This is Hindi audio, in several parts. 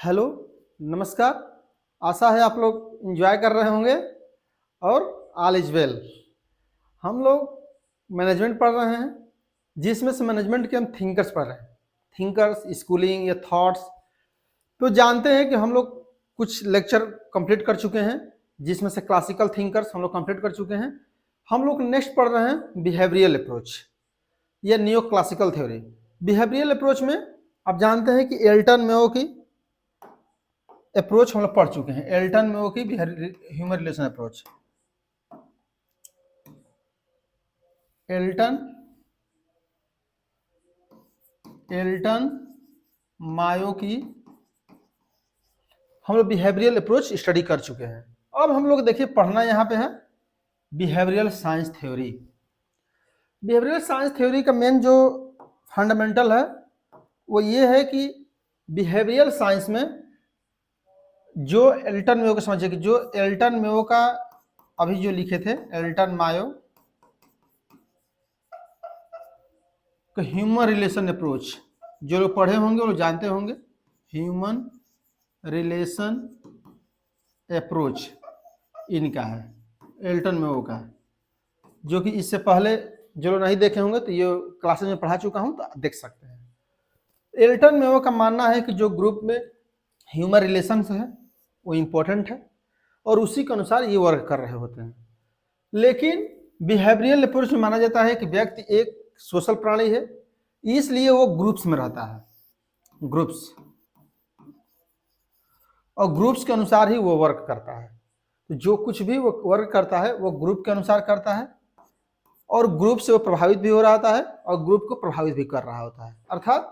हेलो, नमस्कार। आशा है आप लोग एंजॉय कर रहे होंगे और ऑल इज वेल। हम लोग मैनेजमेंट पढ़ रहे हैं, जिसमें से मैनेजमेंट के हम थिंकर्स पढ़ रहे हैं। थिंकर्स, स्कूलिंग या थॉट्स। तो जानते हैं कि हम लोग कुछ लेक्चर कंप्लीट कर चुके हैं, जिसमें से क्लासिकल थिंकर्स हम लोग कंप्लीट कर चुके हैं। हम लोग नेक्स्ट पढ़ रहे हैं बिहेवियरल अप्रोच या न्यो क्लासिकल थ्योरी। बिहेवियरल अप्रोच में आप जानते हैं कि एल्टन मेयो की अप्रोच हम लोग पढ़ चुके हैं। एल्टन मेयो की human relation approach, Elton Mayo की हम लोग बिहेवियरल अप्रोच स्टडी कर चुके हैं। अब हम लोग देखिए पढ़ना यहाँ पे है behavioural science theory. Behavioural science theory का मेन जो फंडामेंटल है वो ये है कि बिहेवियरल साइंस में जो एल्टन मेयो को समझिए कि जो एल्टन मेयो का अभी जो लिखे थे एल्टन मायो का ह्यूमन रिलेशन अप्रोच, जो लोग पढ़े होंगे वो लोग जानते होंगे। ह्यूमन रिलेशन अप्रोच इनका है, एल्टन मेयो का, जो कि इससे पहले जो लोग नहीं देखे होंगे तो ये क्लासेस में पढ़ा चुका हूं तो देख सकते हैं। एल्टन मेयो का मानना है कि जो ग्रुप में ह्यूमन रिलेशंस है वो इम्पोर्टेंट है और उसी के अनुसार ये वर्क कर रहे होते हैं। लेकिन बिहेवियरल अप्रोच में माना जाता है कि व्यक्ति एक सोशल प्राणी है, इसलिए वो ग्रुप्स में रहता है, ग्रुप्स, और ग्रुप्स के अनुसार ही वो वर्क करता है। तो जो कुछ भी वो वर्क करता है वो ग्रुप के अनुसार करता है और ग्रुप से वो प्रभावित भी हो रहा होता है और ग्रुप को प्रभावित भी कर रहा होता है। अर्थात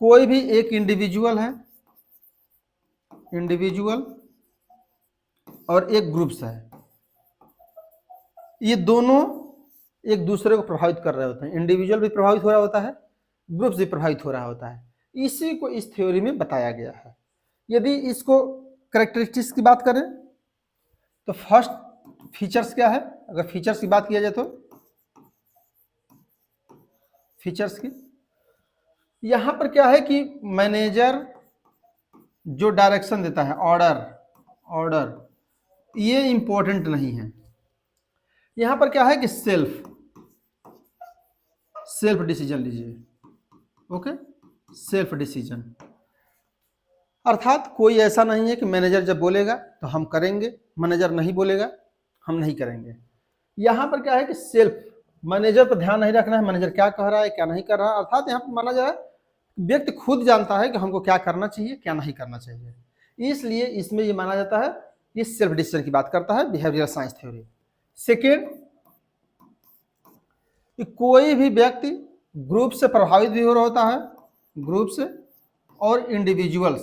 कोई भी एक इंडिविजुअल है, इंडिविजुअल और एक ग्रुप्स है, ये दोनों एक दूसरे को प्रभावित कर रहे होते हैं। इंडिविजुअल भी प्रभावित हो रहा होता है, ग्रुप्स भी प्रभावित हो रहा होता है। इसी को इस थ्योरी में बताया गया है। यदि इसको कैरेक्टरिस्टिक्स की बात करें तो फर्स्ट फीचर्स क्या है? अगर फीचर्स की बात किया जाए तो फीचर्स की यहां पर क्या है कि मैनेजर जो डायरेक्शन देता है, ऑर्डर, ये इंपॉर्टेंट नहीं है। यहां पर क्या है कि सेल्फ डिसीजन लीजिए। ओके, सेल्फ डिसीजन, अर्थात कोई ऐसा नहीं है कि मैनेजर जब बोलेगा तो हम करेंगे, मैनेजर नहीं बोलेगा हम नहीं करेंगे। यहां पर क्या है कि सेल्फ, मैनेजर पर ध्यान नहीं रखना है, मैनेजर क्या कह रहा है क्या नहीं कर रहा है। अर्थात यहाँ पर माना जाए व्यक्ति खुद जानता है कि हमको क्या करना चाहिए क्या नहीं करना चाहिए, इसलिए इसमें ये माना जाता है ये सेल्फ डिसीजन की बात करता है बिहेवियरल साइंस थ्योरी। सेकेंड, कि कोई भी व्यक्ति ग्रुप से प्रभावित भी हो रहा होता है, ग्रुप से, और इंडिविजुअल्स,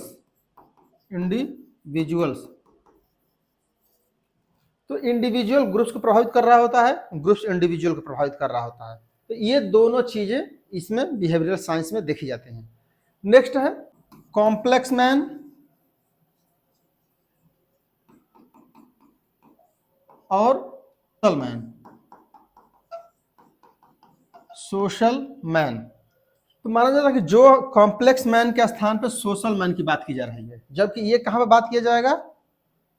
तो इंडिविजुअल ग्रुप्स को प्रभावित कर रहा होता है, ग्रुप्स इंडिविजुअल को प्रभावित कर रहा होता है। तो ये दोनों चीजें इसमें बिहेवियरल साइंस में देखी जाती हैं। नेक्स्ट है कॉम्प्लेक्स मैन और सोशल मैन। तो माना जाता है कि जो कॉम्प्लेक्स मैन के स्थान पर सोशल मैन की बात की जा रही है, जबकि ये कहां पर बात किया जाएगा?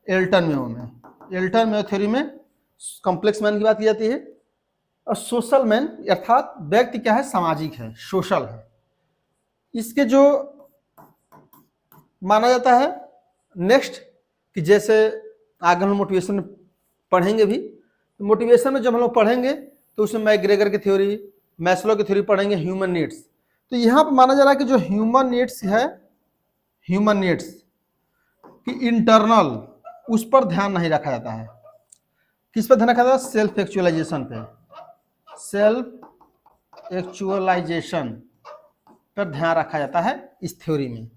एल्टन मेयो में। एल्टन मेयो थ्योरी में कॉम्प्लेक्स मैन की बात की जाती है और सोशल मैन अर्थात व्यक्ति क्या है? सामाजिक है, सोशल है। इसके जो माना जाता है नेक्स्ट कि जैसे आगे हम मोटिवेशन पढ़ेंगे भी, तो मोटिवेशन में जब हम लोग पढ़ेंगे तो उसमें मैकग्रेगर की थ्योरी, मैस्लो की थ्योरी पढ़ेंगे, ह्यूमन नीड्स। तो यहाँ पर माना जा रहा है कि जो ह्यूमन नीड्स है, ह्यूमन नीड्स कि इंटरनल, उस पर ध्यान नहीं रखा जाता है। किस पर ध्यान रखा जाता है? सेल्फ एक्चुअलाइजेशन पे, सेल्फ एक्चुअलाइजेशन पर ध्यान रखा जाता है इस थ्योरी में।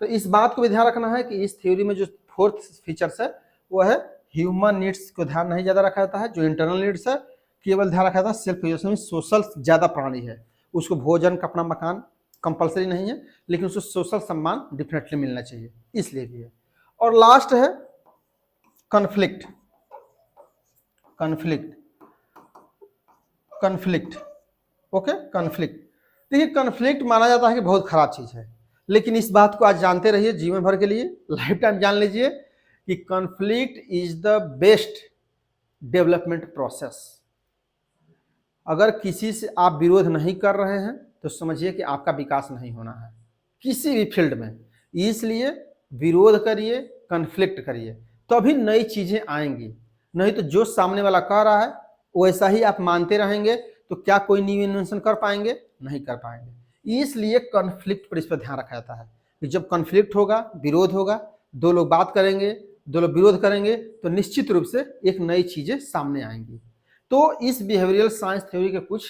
तो इस बात को भी ध्यान रखना है कि इस थ्योरी में जो फोर्थ फीचर्स है वो है ह्यूमन नीड्स को ध्यान नहीं ज्यादा रखा जाता है, जो इंटरनल नीड्स है केवल ध्यान रखा जाता है। सेल्फ एक्चुअलाइजेशन में सोशल ज्यादा प्राणी है, उसको भोजन, कपड़ा, मकान कंपलसरी नहीं है, लेकिन उसको सोशल सम्मान डेफिनेटली मिलना चाहिए, इसलिए भी है। और लास्ट है कन्फ्लिक्ट, ओके, कन्फ्लिक्ट। देखिए कन्फ्लिक्ट माना जाता है कि बहुत खराब चीज है, लेकिन इस बात को आज जानते रहिए जीवन भर के लिए, लाइफ टाइम जान लीजिए कि conflict is the best development process. अगर किसी से आप विरोध नहीं कर रहे हैं तो समझिए कि आपका विकास नहीं होना है किसी भी फील्ड में। इसलिए विरोध करिए, कॉन्फ्लिक्ट करिए, तभी नई चीजें आएंगी। नहीं तो जो सामने वाला कह रहा है वैसा ही आप मानते रहेंगे तो क्या कोई न्यू इन्वेंशन कर पाएंगे? नहीं कर पाएंगे। इसलिए कॉन्फ्लिक्ट पर इस पर ध्यान रखा जाता है कि जब कॉन्फ्लिक्ट होगा, विरोध होगा, दो लोग बात करेंगे, दो लोग विरोध करेंगे, तो निश्चित रूप से एक नई चीजें सामने आएंगी। तो इस बिहेवियरल साइंस थ्योरी के कुछ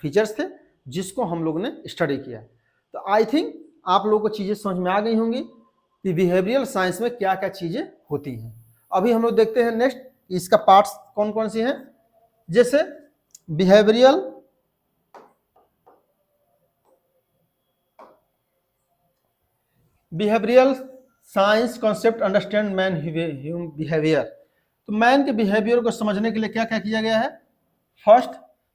फीचर्स थे जिसको हम लोग ने स्टडी किया। तो आई थिंक आप लोगों को चीजें समझ में आ गई होंगी कि बिहेवियरल साइंस में क्या क्या चीजें होती हैं। अभी हम लोग देखते हैं नेक्स्ट इसका पार्ट्स कौन कौन सी हैं। जैसे behavioural science concept understand man behaviour. तो मैन के बिहेवियर को समझने के लिए क्या क्या किया गया है? First,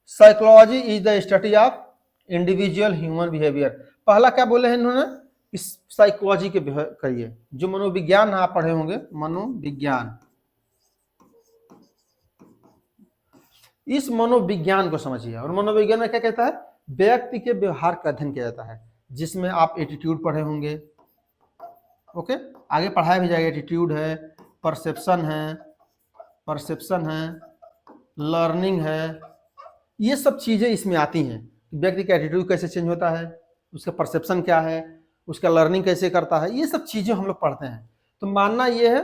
psychology is the study of individual human behaviour. पहला क्या बोले हैं इन्होंने? इस साइकोलॉजी के करिए, जो मनोविज्ञान आप पढ़े होंगे, मनोविज्ञान, इस मनोविज्ञान को समझिए। और मनोविज्ञान में क्या कहता है? व्यक्ति के व्यवहार का अध्ययन किया जाता है, जिसमें आप एटीट्यूड पढ़े होंगे, ओके, आगे पढ़ाया भी जाएगा। एटीट्यूड है, परसेप्शन है, लर्निंग है, ये सब चीजें इसमें आती हैं। व्यक्ति का एटीट्यूड कैसे चेंज होता है, उसका परसेप्शन क्या है, उसका लर्निंग कैसे करता है, ये सब चीजें हम लोग पढ़ते हैं। तो मानना ये है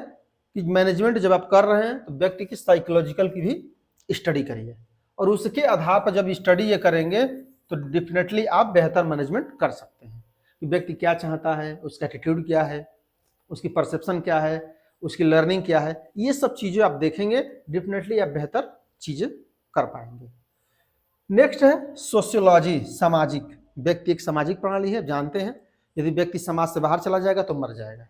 कि मैनेजमेंट जब आप कर रहे हैं तो व्यक्ति की साइकोलॉजिकल की भी स्टडी करिए, और उसके आधार पर जब स्टडी ये करेंगे तो डेफिनेटली आप बेहतर मैनेजमेंट कर सकते हैं कि व्यक्ति क्या चाहता है, उसका एटीट्यूड क्या है, उसकी परसेप्शन क्या है, उसकी लर्निंग क्या है, ये सब चीजें आप देखेंगे, डेफिनेटली आप बेहतर चीजें कर पाएंगे। नेक्स्ट है सोशियोलॉजी, सामाजिक। व्यक्ति एक सामाजिक प्रणाली है, जानते हैं, यदि व्यक्ति समाज से बाहर चला जाएगा तो मर जाएगा।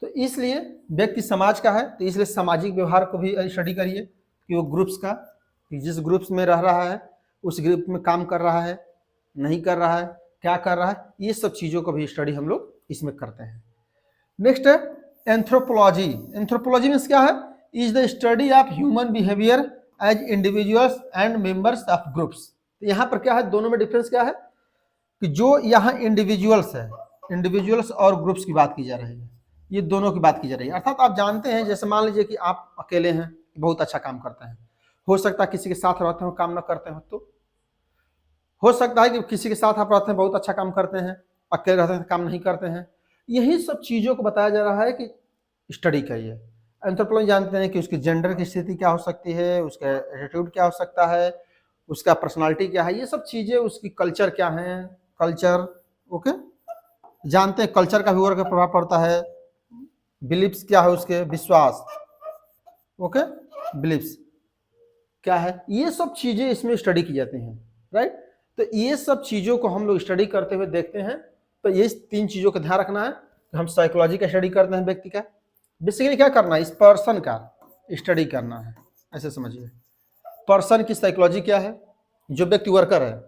तो इसलिए व्यक्ति समाज का है, तो इसलिए सामाजिक व्यवहार को भी स्टडी करिए कि वो ग्रुप्स का, कि जिस ग्रुप्स में रह रहा है उस ग्रुप में काम कर रहा है, नहीं कर रहा है, क्या कर रहा है, ये सब चीज़ों को भी स्टडी हम लोग इसमें करते हैं। नेक्स्ट है एंथ्रोपोलॉजी। एंथ्रोपोलॉजी मीन्स क्या है? Is the study of human behaviour as individuals and members of groups. तो यहाँ पर क्या है, दोनों में डिफरेंस क्या है कि जो यहाँ इंडिविजुअल्स है, इंडिविजुअल्स और ग्रुप्स की बात की जा रही है, ये दोनों की बात की जा रही है। अर्थात आप जानते हैं, जैसे मान लीजिए कि आप अकेले हैं, बहुत अच्छा काम करते हैं, हो सकता है किसी के साथ रहते हो काम ना करते हो, तो हो सकता है कि किसी के साथ आप रहते हैं बहुत अच्छा काम करते हैं, अकेले रहते हैं काम नहीं करते हैं। यही सब चीज़ों को बताया जा रहा है कि स्टडी करिए। एंथ्रोपोलॉजी जानते हैं कि उसकी जेंडर की स्थिति क्या हो सकती है, उसका एटीट्यूड क्या हो सकता है, उसका पर्सनालिटी क्या है, ये सब चीज़ें, उसकी कल्चर क्या है, कल्चर, ओके, जानते हैं कल्चर का भी वर्ग प्रभाव पड़ता है, बिलीफ्स क्या है, उसके विश्वास, ओके, बिलीफ्स क्या है, ये सब चीज़ें इसमें स्टडी की जाती हैं, राइट। तो ये सब चीज़ों को हम लोग स्टडी करते हुए देखते हैं। तो ये 3 चीज़ों का ध्यान रखना है कि हम साइकोलॉजी का स्टडी करते हैं, व्यक्ति का बेसिकली क्या करना है, इस पर्सन का स्टडी करना है, ऐसे समझिए। पर्सन की साइकोलॉजी क्या है, जो व्यक्ति वर्कर है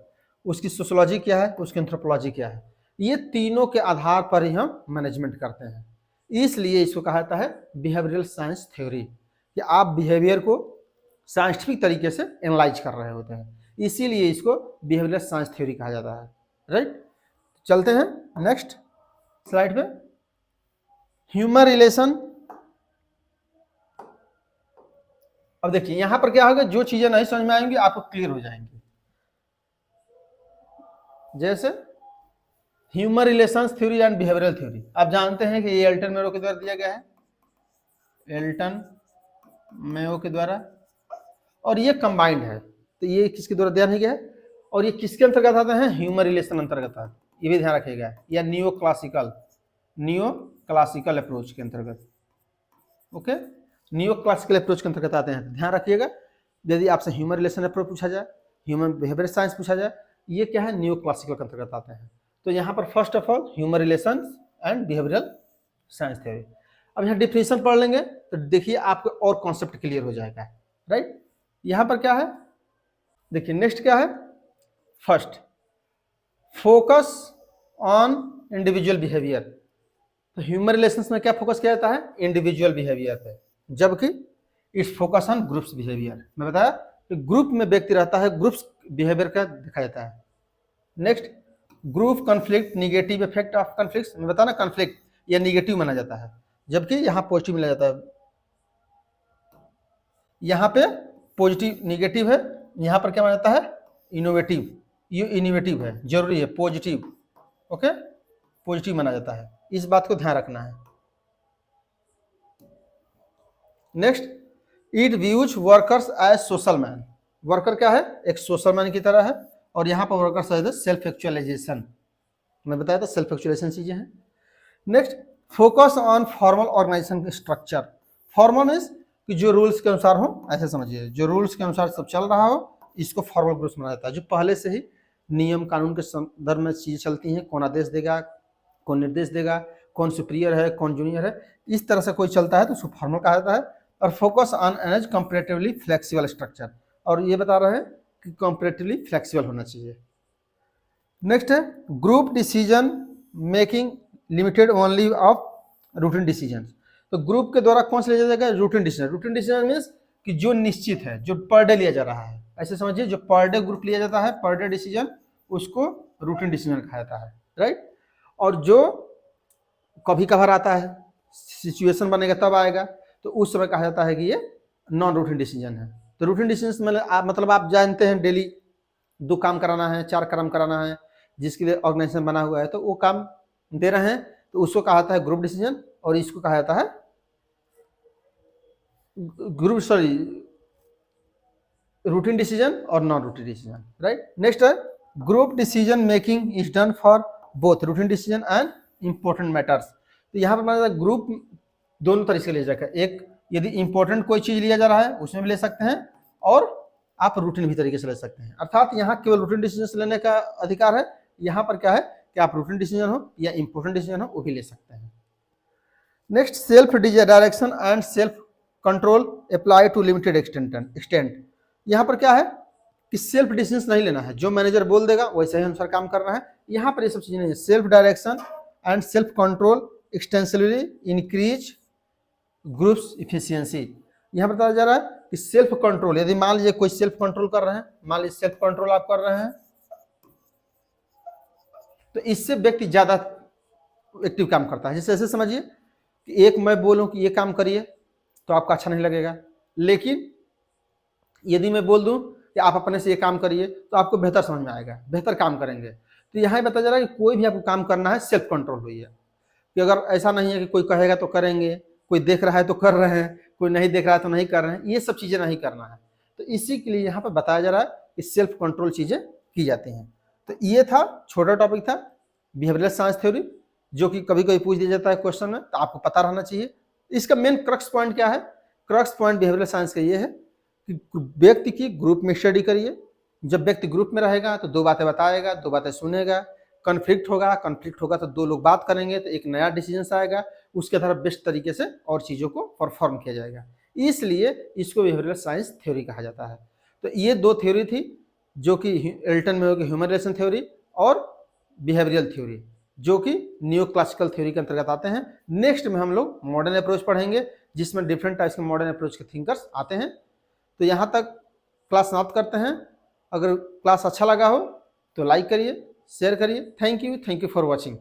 उसकी सोशियोलॉजी क्या है, उसकी एंथ्रोपोलॉजी क्या है, ये तीनों के आधार पर ही हम मैनेजमेंट करते हैं। इसलिए इसको कहा जाता है बिहेवियरल साइंस थ्योरी, कि आप बिहेवियर को साइंटिफिक तरीके से एनालाइज कर रहे होते हैं, इसीलिए इसको बिहेवियरल साइंस थ्योरी कहा जाता है, राइट। चलते हैं नेक्स्ट स्लाइड पे। Human relation. अब देखिए यहां पर क्या होगा, जो चीजें नहीं समझ में आएंगी आपको क्लियर हो जाएंगी। जैसे human relations theory and behavioural theory, आप जानते हैं कि ये एल्टन मेयो के द्वारा दिया गया है, एल्टन मेयो के द्वारा, और ये कंबाइंड है। तो ये किसके द्वारा दिया नहीं गया है, और ये किसके अंतर्गत आते हैं, ह्यूमन रिलेशन अंतर्गत है, ये भी ध्यान रखिएगा, या नियो क्लासिकल अप्रोच के अंतर्गत, ओके, नियो क्लासिकल अप्रोच के अंतर्गत आते हैं। ध्यान रखिएगा, यदि आपसे ह्यूमन रिलेशन अप्रोच पूछा जाए, ह्यूमन बिहेवियर साइंस पूछा जाए, ये क्या है, नियो क्लासिकल के अंतर्गत आते हैं। तो यहाँ पर first of all human relations and behavioural science theory. अब यहाँ डिफिनेशन पढ़ लेंगे तो देखिए आपको और कॉन्सेप्ट क्लियर हो जाएगा, राइट। यहाँ पर क्या है, देखिए नेक्स्ट क्या है, first focus on individual behaviour. तो ह्यूमन रिलेशंस में क्या फोकस किया जाता है? इंडिविजुअल बिहेवियर पे, जबकि it's focus on groups behaviour. मैं बताया कि ग्रुप में व्यक्ति रहता है, ग्रुप्स बिहेवियर का दिखाया जाता है। Next, group conflict, negative effect of conflict. मैं बताया ना, कॉन्फ्लिक्ट या निगेटिव माना जाता है, जबकि यहाँ पॉजिटिव माना जाता है। यहाँ पे पॉजिटिव निगेटिव है, यहाँ पर क्या माना जाता है? इनोवेटिव। ये इनोवेटिव है, जरूरी है, पॉजिटिव। ओके, पॉजिटिव माना जाता है, इस बात को ध्यान रखना है। Next, it views workers as social man. Worker क्या है? एक सोशल मैन की तरह है। और यहाँ पर वर्कर्स एज सेल्फ एक्चुअलाइजेशन। मैं बताया था सेल्फ एक्चुअलाइजेशन चीजें हैं। Next, focus on formal organisation structure. Formal means कि जो रूल्स के अनुसार हो, ऐसे समझिए, जो रूल्स के अनुसार सब चल रहा हो, इसको फॉर्मल ग्रुप्स माना जाता है। जो पहले से ही नियम कानून के संदर्भ में चीजें चलती हैं, कौन आदेश देगा, कौन निर्देश देगा, कौन सुपीरियर है, कौन जूनियर है, इस तरह से कोई चलता है तो उसको फॉर्मल कहा जाता है। और focus on an comparatively flexible structure, और ये बता रहे हैं कि कंपैरेटिवली फ्लेक्सिबल होना चाहिए। नेक्स्ट है group decision making limited only of routine decision. तो ग्रुप के द्वारा कौन सा लिया जाएगा? Routine decision. Routine decision means कि जो निश्चित है, जो पर डे लिया जा रहा है, ऐसे समझिए, जो पर डे ग्रुप लिया जाता है, पर डे डिसीजन, उसको रूटीन डिसीजन कहा जाता है, राइट। और जो कभी कभार आता है, सिचुएशन बनेगा तब आएगा, तो उस समय कहा जाता है कि ये नॉन रूटीन डिसीजन है। तो रूटीन डिसीजन मतलब आप जानते हैं डेली 2 काम कराना है, 4 काम कराना है, जिसके लिए ऑर्गेनाइजेशन बना हुआ है, तो वो काम दे रहे हैं, तो उसको कहा जाता है ग्रुप डिसीजन। और इसको कहा जाता है रूटीन डिसीजन और non routine decision, right. Next है group decision making is done for both routine decision and important matters. तो यहाँ पर माना ग्रुप दोनों तरीके से ले जाकर, एक यदि इंपॉर्टेंट कोई चीज लिया जा रहा है उसमें भी ले सकते हैं, और आप रूटीन भी तरीके से ले सकते हैं। अर्थात यहाँ केवल रूटीन डिसीजन लेने का अधिकार है। यहाँ पर क्या है कि आप रूटीन डिसीजन हो या इंपॉर्टेंट डिसीजन हो, वो भी ले सकते हैं। Next, self direction and self control apply to limited extent. यहाँ पर क्या है कि सेल्फ डिसीजन नहीं लेना है, जो मैनेजर बोल देगा वैसे ही अनुसार काम करना है। यहाँ पर ये सब चीजें नहीं है। Self direction and self control extensively increase groups efficiency. यहाँ पर बताया जा रहा है कि सेल्फ कंट्रोल, यदि मान लीजिए कोई सेल्फ कंट्रोल कर रहे हैं, मान लीजिए सेल्फ कंट्रोल आप कर रहे हैं, तो इससे व्यक्ति ज्यादा एक्टिव काम करता है। जैसे ऐसे समझिए कि एक मैं बोलूं कि ये काम करिए तो आपका अच्छा नहीं लगेगा, लेकिन यदि मैं बोल दूं कि आप अपने से ये काम करिए तो आपको बेहतर समझ में आएगा, बेहतर काम करेंगे। तो यहाँ बताया जा रहा है कि कोई भी आपको काम करना है, सेल्फ कंट्रोल हुई है। कि अगर ऐसा नहीं है कि कोई कहेगा तो करेंगे, कोई देख रहा है तो कर रहे हैं, कोई नहीं देख रहा है तो नहीं कर रहे हैं, ये सब चीजें नहीं करना है। तो इसी के लिए यहाँ पर बताया जा रहा है कि सेल्फ कंट्रोल चीजें की जाती हैं। तो ये था, छोटा टॉपिक था बिहेवियरल साइंस थ्योरी, जो कि कभी कभी पूछ दिया जाता है क्वेश्चन में, तो आपको पता रहना चाहिए। इसका मेन क्रक्स पॉइंट क्या है? क्रक्स पॉइंट बिहेवियरल साइंस का ये है कि व्यक्ति की ग्रुप में स्टडी करिए। जब व्यक्ति ग्रुप में रहेगा तो 2 बातें बताएगा, 2 बातें सुनेगा। कॉन्फ्लिक्ट होगा तो 2 लोग बात करेंगे, तो एक नया डिसीजन आएगा, उसके तरफ बेस्ट तरीके से और चीज़ों को परफॉर्म किया जाएगा। इसलिए इसको बिहेवियरल साइंस थ्योरी कहा जाता है। तो ये 2 थ्योरी थी, जो कि एल्टन में होगी ह्यूमन रिलेशन थ्योरी और बिहेवियरल थ्योरी, जो कि न्यू क्लासिकल थ्योरी के अंतर्गत आते हैं। नेक्स्ट में हम लोग मॉडर्न अप्रोच पढ़ेंगे, जिसमें डिफरेंट टाइप्स के मॉडर्न अप्रोच के थिंकर्स आते हैं। तो यहाँ तक क्लास समाप्त करते हैं। अगर क्लास अच्छा लगा हो तो लाइक करिए, शेयर करिए। Thank you for watching.